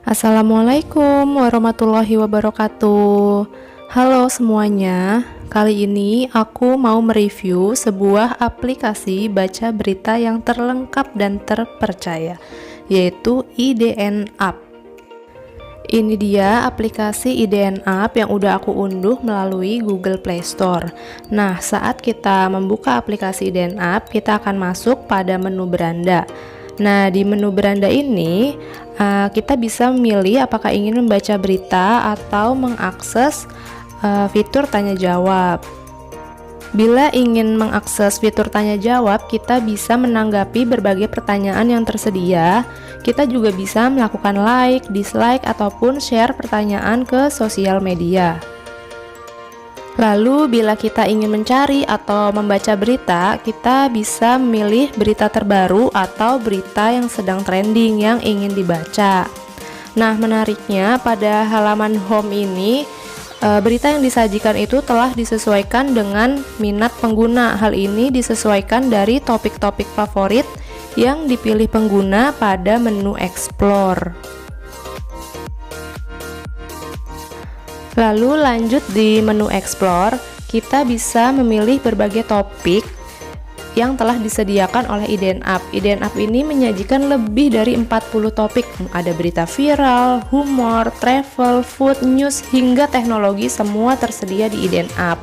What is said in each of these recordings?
Assalamualaikum warahmatullahi wabarakatuh. Halo semuanya, kali ini aku mau mereview sebuah aplikasi baca berita yang terlengkap dan terpercaya, yaitu IDN App. Ini dia aplikasi IDN App yang udah aku unduh melalui Google Play Store. Nah, saat kita membuka aplikasi IDN App, kita akan masuk pada menu beranda. Nah, di menu beranda ini kita bisa memilih apakah ingin membaca berita atau mengakses fitur tanya jawab. Bila ingin mengakses fitur tanya jawab, kita bisa menanggapi berbagai pertanyaan yang tersedia. Kita juga bisa melakukan like, dislike, ataupun share pertanyaan ke sosial media. Lalu bila kita ingin mencari atau membaca berita, kita bisa memilih berita terbaru atau berita yang sedang trending yang ingin dibaca. Nah, menariknya pada halaman home ini, berita yang disajikan itu telah disesuaikan dengan minat pengguna. Hal ini disesuaikan dari topik-topik favorit yang dipilih pengguna pada menu explore. Lalu lanjut di menu explore, kita bisa memilih berbagai topik yang telah disediakan oleh IDN App. IDN App ini menyajikan lebih dari 40 topik. Ada berita viral, humor, travel, food, news, hingga teknologi, semua tersedia di IDN App.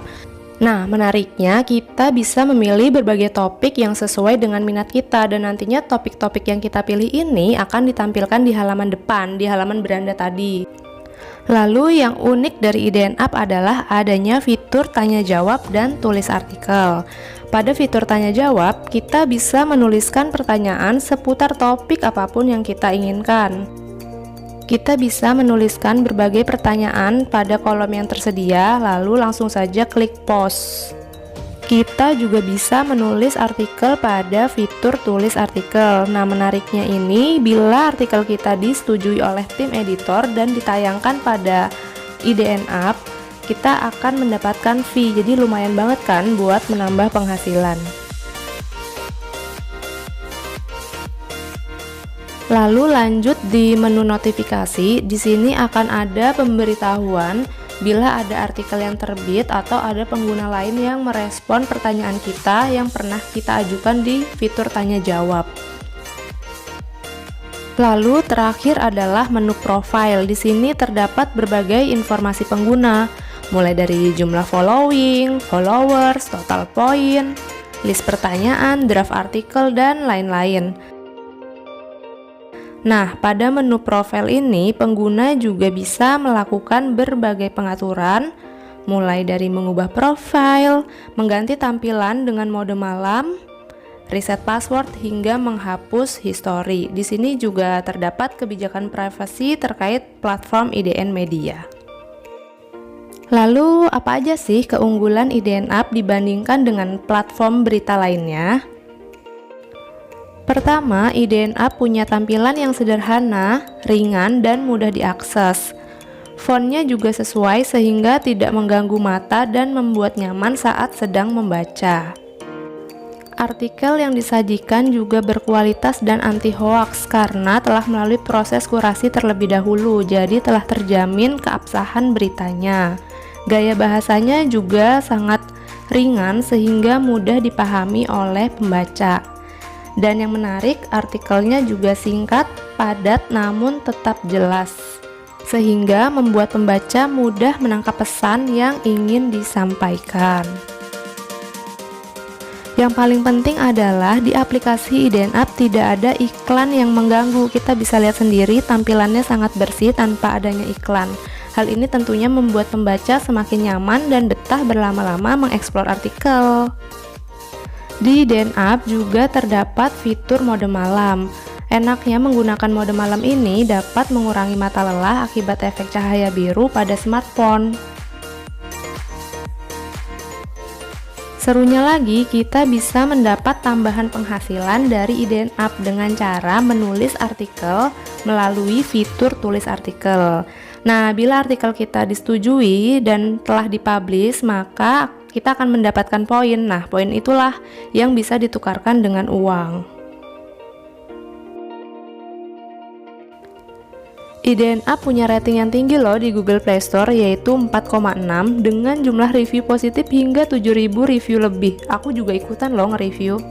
Nah, menariknya kita bisa memilih berbagai topik yang sesuai dengan minat kita, dan nantinya topik-topik yang kita pilih ini akan ditampilkan di halaman depan, di halaman beranda tadi. Lalu yang unik dari IDN App adalah adanya fitur tanya jawab dan tulis artikel. Pada fitur tanya jawab, kita bisa menuliskan pertanyaan seputar topik apapun yang kita inginkan. Kita bisa menuliskan berbagai pertanyaan pada kolom yang tersedia, lalu langsung saja klik post. Kita juga bisa menulis artikel pada fitur tulis artikel. Nah, menariknya ini, bila artikel kita disetujui oleh tim editor dan ditayangkan pada IDN App, kita akan mendapatkan fee. Jadi lumayan banget kan buat menambah penghasilan. Lalu lanjut di menu notifikasi. Di sini akan ada pemberitahuan bila ada artikel yang terbit atau ada pengguna lain yang merespon pertanyaan kita yang pernah kita ajukan di fitur tanya jawab. Lalu terakhir adalah menu profile. Di sini terdapat berbagai informasi pengguna, mulai dari jumlah following, followers, total poin, list pertanyaan, draft artikel, dan lain-lain. Nah, pada menu profil ini, pengguna juga bisa melakukan berbagai pengaturan, mulai dari mengubah profil, mengganti tampilan dengan mode malam, reset password, hingga menghapus histori. Di sini juga terdapat kebijakan privasi terkait platform IDN Media. Lalu, apa aja sih keunggulan IDN App dibandingkan dengan platform berita lainnya? Pertama, IDN App punya tampilan yang sederhana, ringan, dan mudah diakses. Fontnya juga sesuai sehingga tidak mengganggu mata dan membuat nyaman saat sedang membaca. Artikel yang disajikan juga berkualitas dan anti hoax karena telah melalui proses kurasi terlebih dahulu, jadi telah terjamin keabsahan beritanya. Gaya bahasanya juga sangat ringan sehingga mudah dipahami oleh pembaca. Dan yang menarik, artikelnya juga singkat, padat, namun tetap jelas, sehingga membuat pembaca mudah menangkap pesan yang ingin disampaikan. Yang paling penting adalah di aplikasi IDN App tidak ada iklan yang mengganggu. Kita bisa lihat sendiri tampilannya sangat bersih tanpa adanya iklan. Hal ini tentunya membuat pembaca semakin nyaman dan betah berlama-lama mengeksplor artikel. Di IDN App juga terdapat fitur mode malam. Enaknya menggunakan mode malam ini dapat mengurangi mata lelah akibat efek cahaya biru pada smartphone. Serunya lagi, kita bisa mendapat tambahan penghasilan dari IDN App dengan cara menulis artikel melalui fitur tulis artikel. Nah, bila artikel kita disetujui dan telah dipublish, maka kita akan mendapatkan poin. Nah, poin itulah yang bisa ditukarkan dengan uang. IDN Up punya rating yang tinggi loh di Google Play Store, yaitu 4,6 dengan jumlah review positif hingga 7.000 review lebih. Aku juga ikutan loh nge-review.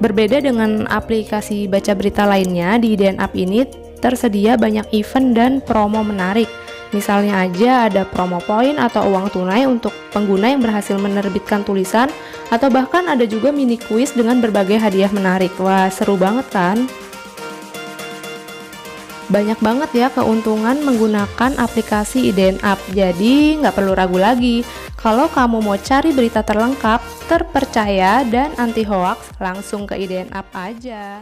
Berbeda dengan aplikasi baca berita lainnya, di IDN Up ini tersedia banyak event dan promo menarik. Misalnya aja ada promo poin atau uang tunai untuk pengguna yang berhasil menerbitkan tulisan, atau bahkan ada juga mini quiz dengan berbagai hadiah menarik. Wah, seru banget kan? Banyak banget ya keuntungan menggunakan aplikasi IDN Up, jadi nggak perlu ragu lagi. Kalau kamu mau cari berita terlengkap, terpercaya, dan anti hoax, langsung ke IDN Up aja.